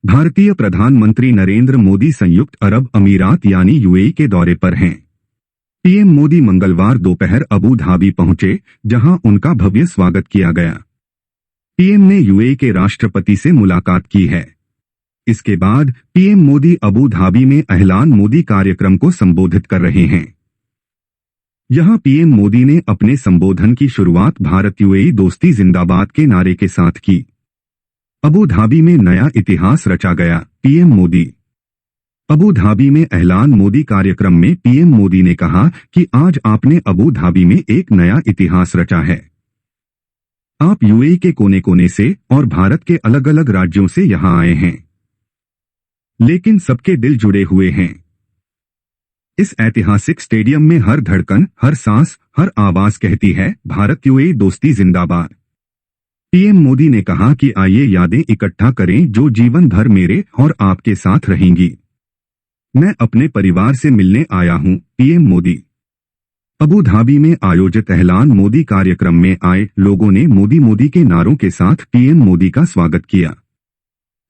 भारतीय प्रधानमंत्री नरेंद्र मोदी संयुक्त अरब अमीरात यानी यूएई के दौरे पर हैं। पीएम मोदी मंगलवार दोपहर अबू धाबी पहुंचे, जहां उनका भव्य स्वागत किया गया। पीएम ने यूएई के राष्ट्रपति से मुलाकात की है। इसके बाद पीएम मोदी अबू धाबी में एहलान मोदी कार्यक्रम को संबोधित कर रहे हैं। यहां पीएम मोदी ने अपने संबोधन की शुरुआत भारत यूएई दोस्ती जिंदाबाद के नारे के साथ की। अबू धाबी में नया इतिहास रचा गया, पीएम मोदी। अबू धाबी में एहलान मोदी कार्यक्रम में पीएम मोदी ने कहा कि आज आपने अबू धाबी में एक नया इतिहास रचा है। आप यूएई के कोने कोने से और भारत के अलग अलग राज्यों से यहां आए हैं, लेकिन सबके दिल जुड़े हुए हैं। इस ऐतिहासिक स्टेडियम में हर धड़कन, हर सांस, हर आवाज कहती है, भारत यूएई दोस्ती जिंदाबाद। पीएम मोदी ने कहा कि आइए यादें इकट्ठा करें जो जीवन भर मेरे और आपके साथ रहेंगी। मैं अपने परिवार से मिलने आया हूं, पीएम मोदी। अबू धाबी में आयोजित एहलान मोदी कार्यक्रम में आए लोगों ने मोदी मोदी के नारों के साथ पीएम मोदी का स्वागत किया।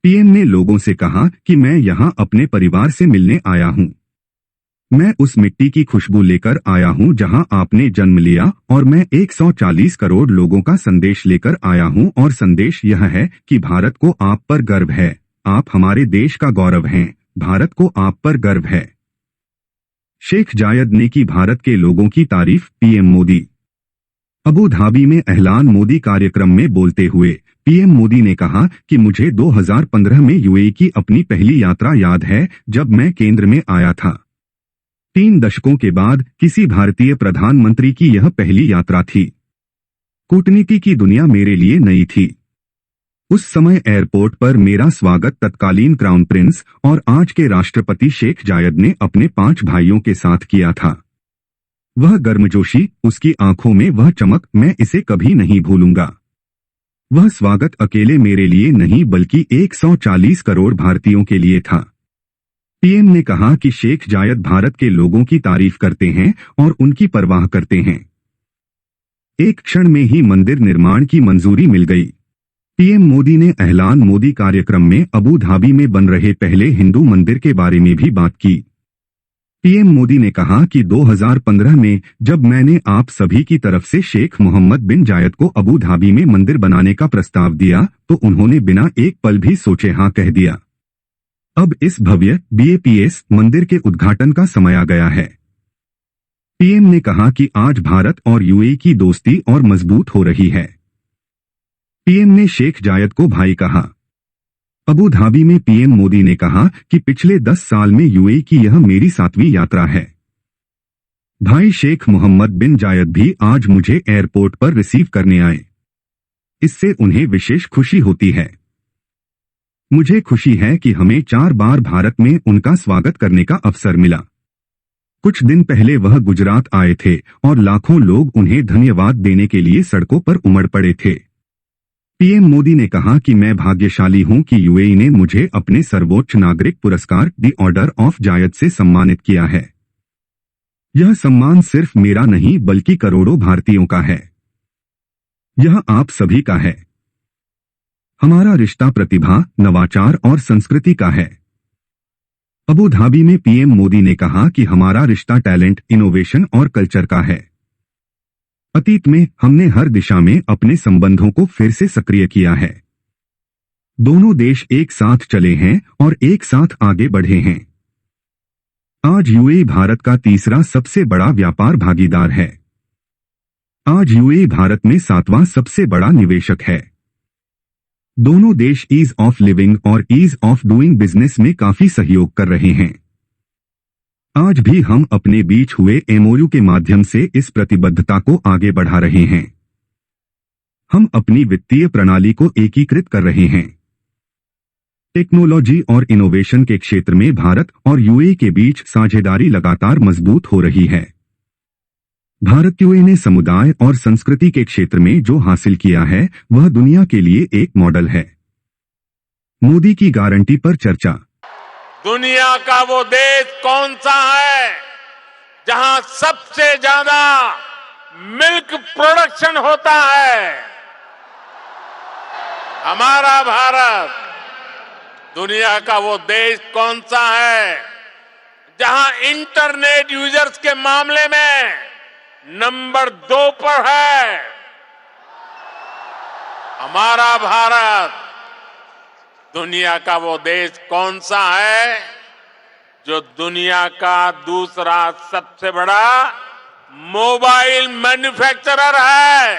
पीएम ने लोगों से कहा कि मैं यहां अपने परिवार से मिलने आया हूं। मैं उस मिट्टी की खुशबू लेकर आया हूं जहां आपने जन्म लिया, और मैं 140 करोड़ लोगों का संदेश लेकर आया हूं, और संदेश यह है कि भारत को आप पर गर्व है। आप हमारे देश का गौरव हैं। भारत को आप पर गर्व है। शेख जायद ने की भारत के लोगों की तारीफ, पीएम मोदी। अबू धाबी में एहलान मोदी कार्यक्रम में बोलते हुए पीएम मोदी ने कहा कि मुझे 2015 में यूएई की अपनी पहली यात्रा याद है, जब मैं केंद्र में आया था। 3 दशकों के बाद किसी भारतीय प्रधानमंत्री की यह पहली यात्रा थी। कूटनीति की दुनिया मेरे लिए नई थी। उस समय एयरपोर्ट पर मेरा स्वागत तत्कालीन क्राउन प्रिंस और आज के राष्ट्रपति शेख जायद ने अपने 5 भाइयों के साथ किया था। वह गर्मजोशी, उसकी आंखों में वह चमक, मैं इसे कभी नहीं भूलूंगा। वह स्वागत अकेले मेरे लिए नहीं बल्कि 140 करोड़ भारतीयों के लिए था। पीएम ने कहा कि शेख जायद भारत के लोगों की तारीफ करते हैं और उनकी परवाह करते हैं। एक क्षण में ही मंदिर निर्माण की मंजूरी मिल गई। पीएम मोदी ने एहलान मोदी कार्यक्रम में अबू धाबी में बन रहे पहले हिंदू मंदिर के बारे में भी बात की। पीएम मोदी ने कहा कि 2015 में जब मैंने आप सभी की तरफ से शेख मोहम्मद बिन जायद को अबू धाबी में मंदिर बनाने का प्रस्ताव दिया, तो उन्होंने बिना एक पल भी सोचे हाँ कह दिया। अब इस भव्य बीएपीएस मंदिर के उद्घाटन का समय आ गया है। पीएम ने कहा कि आज भारत और यूएई की दोस्ती और मजबूत हो रही है। पीएम ने शेख जायद को भाई कहा। अबू धाबी में पीएम मोदी ने कहा कि पिछले 10 साल में यूएई की यह मेरी 7वीं यात्रा है। भाई शेख मोहम्मद बिन जायद भी आज मुझे एयरपोर्ट पर रिसीव करने आए। इससे उन्हें विशेष खुशी होती है। मुझे खुशी है कि हमें 4 बार भारत में उनका स्वागत करने का अवसर मिला। कुछ दिन पहले वह गुजरात आए थे और लाखों लोग उन्हें धन्यवाद देने के लिए सड़कों पर उमड़ पड़े थे। पीएम मोदी ने कहा कि मैं भाग्यशाली हूं कि यूएई ने मुझे अपने सर्वोच्च नागरिक पुरस्कार द ऑर्डर ऑफ जायद से सम्मानित किया है। यह सम्मान सिर्फ मेरा नहीं बल्कि करोड़ों भारतीयों का है। यह आप सभी का है। हमारा रिश्ता प्रतिभा, नवाचार और संस्कृति का है। अबू धाबी में पीएम मोदी ने कहा कि हमारा रिश्ता टैलेंट, इनोवेशन और कल्चर का है। अतीत में हमने हर दिशा में अपने संबंधों को फिर से सक्रिय किया है। दोनों देश एक साथ चले हैं और एक साथ आगे बढ़े हैं। आज यूएई भारत का तीसरा सबसे बड़ा व्यापार भागीदार है। आज यूएई भारत में 7वां सबसे बड़ा निवेशक है। दोनों देश ईज ऑफ लिविंग और ईज ऑफ डूइंग बिजनेस में काफी सहयोग कर रहे हैं। आज भी हम अपने बीच हुए एमओयू के माध्यम से इस प्रतिबद्धता को आगे बढ़ा रहे हैं। हम अपनी वित्तीय प्रणाली को एकीकृत कर रहे हैं। टेक्नोलॉजी और इनोवेशन के क्षेत्र में भारत और यूएई के बीच साझेदारी लगातार मजबूत हो रही है। भारत यूएई ने समुदाय और संस्कृति के क्षेत्र में जो हासिल किया है वह दुनिया के लिए एक मॉडल है। मोदी की गारंटी पर चर्चा। दुनिया का वो देश कौन सा है जहां सबसे ज्यादा मिल्क प्रोडक्शन होता है? हमारा भारत दुनिया का वो देश कौन सा है जहां इंटरनेट यूजर्स के मामले में नंबर 2 पर है? हमारा भारत। दुनिया का वो देश कौन सा है जो दुनिया का दूसरा सबसे बड़ा मोबाइल मैन्युफैक्चरर है?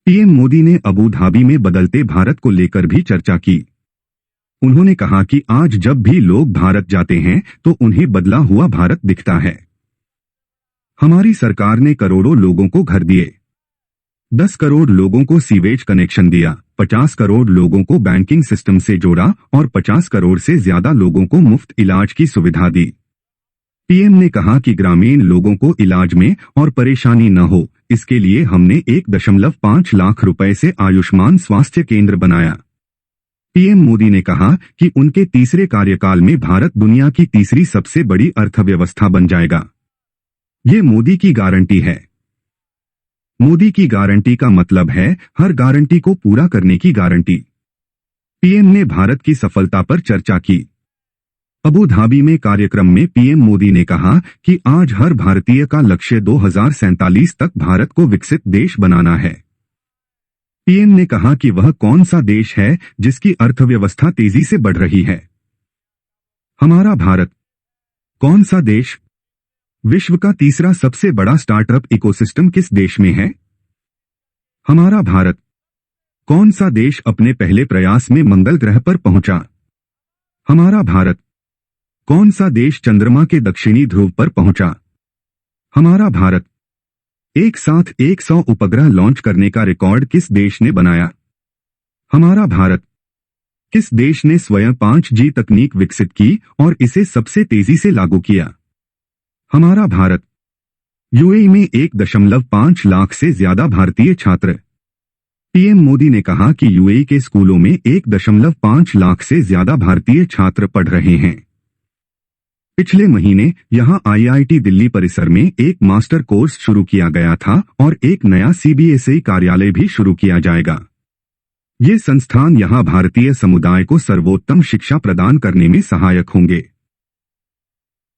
पीएम मोदी ने अबू धाबी में बदलते भारत को लेकर भी चर्चा की। उन्होंने कहा कि आज जब भी लोग भारत जाते हैं तो उन्हें बदला हुआ भारत दिखता है। हमारी सरकार ने करोड़ों लोगों को घर दिए, 10 करोड़ लोगों को सीवेज कनेक्शन दिया, 50 करोड़ लोगों को बैंकिंग सिस्टम से जोड़ा और 50 करोड़ से ज्यादा लोगों को मुफ्त इलाज की सुविधा दी। पीएम ने कहा कि ग्रामीण लोगों को इलाज में और परेशानी न हो, इसके लिए हमने 1.5 लाख रुपए से आयुष्मान स्वास्थ्य केंद्र बनाया। पीएम मोदी ने कहा कि उनके तीसरे कार्यकाल में भारत दुनिया की तीसरी सबसे बड़ी अर्थव्यवस्था बन जाएगा। ये मोदी की गारंटी है। मोदी की गारंटी का मतलब है हर गारंटी को पूरा करने की गारंटी। पीएम ने भारत की सफलता पर चर्चा की। अबू धाबी में कार्यक्रम में पीएम मोदी ने कहा कि आज हर भारतीय का लक्ष्य 2047 तक भारत को विकसित देश बनाना है। पीएम ने कहा कि वह कौन सा देश है जिसकी अर्थव्यवस्था तेजी से बढ़ रही है। हमारा भारत। कौन सा देश? विश्व का तीसरा सबसे बड़ा स्टार्टअप इकोसिस्टम किस देश में है? हमारा भारत। कौन सा देश अपने पहले प्रयास में मंगल ग्रह पर पहुंचा? हमारा भारत। कौन सा देश चंद्रमा के दक्षिणी ध्रुव पर पहुंचा? हमारा भारत। एक साथ 100 उपग्रह लॉन्च करने का रिकॉर्ड किस देश ने बनाया? हमारा भारत। किस देश ने स्वयं 5G तकनीक विकसित की और इसे सबसे तेजी से लागू किया? हमारा भारत। यूएई में 1.5 लाख से ज्यादा भारतीय छात्र। पीएम मोदी ने कहा कि यूएई के स्कूलों में 1.5 लाख से ज्यादा भारतीय छात्र पढ़ रहे हैं। पिछले महीने यहां आईआईटी दिल्ली परिसर में एक मास्टर कोर्स शुरू किया गया था और एक नया सीबीएसई कार्यालय भी शुरू किया जाएगा। ये संस्थान यहां भारतीय समुदाय को सर्वोत्तम शिक्षा प्रदान करने में सहायक होंगे।